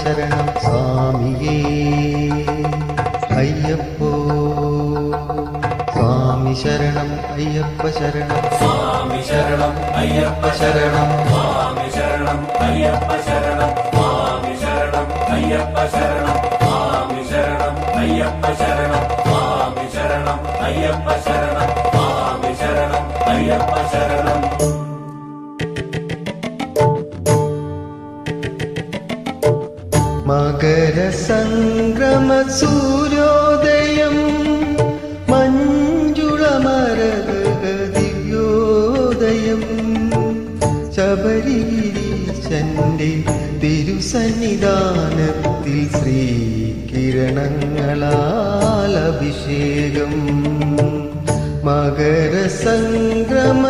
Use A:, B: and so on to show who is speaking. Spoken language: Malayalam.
A: ശരണം സ്വാമിയേ അയ്യപ്പോ സ്വാമി ശരണം അയ്യപ്പ ശരണം
B: സ്വാമി ശരണം അയ്യപ്പ ശരണം സ്വാമി ശരണം അയ്യപ്പ ശരണം സ്വാമി ശരണം അയ്യപ്പ ശരണം സ്വാമി ശരണം അയ്യപ്പ ശരണം സ്വാമി ശരണം അയ്യപ്പ ശരണം സ്വാമി ശരണം അയ്യപ്പ ശരണം.
A: മകരസംക്രമ സൂര്യോദയം മഞ്ജുളമരദിവ്യോദയം ശബരിഗിരീശന്റെ തിരുസന്നിധാനത്തിൽ ശ്രീകിരണങ്ങളാൽ അഭിഷേകം. മകരസംക്രമ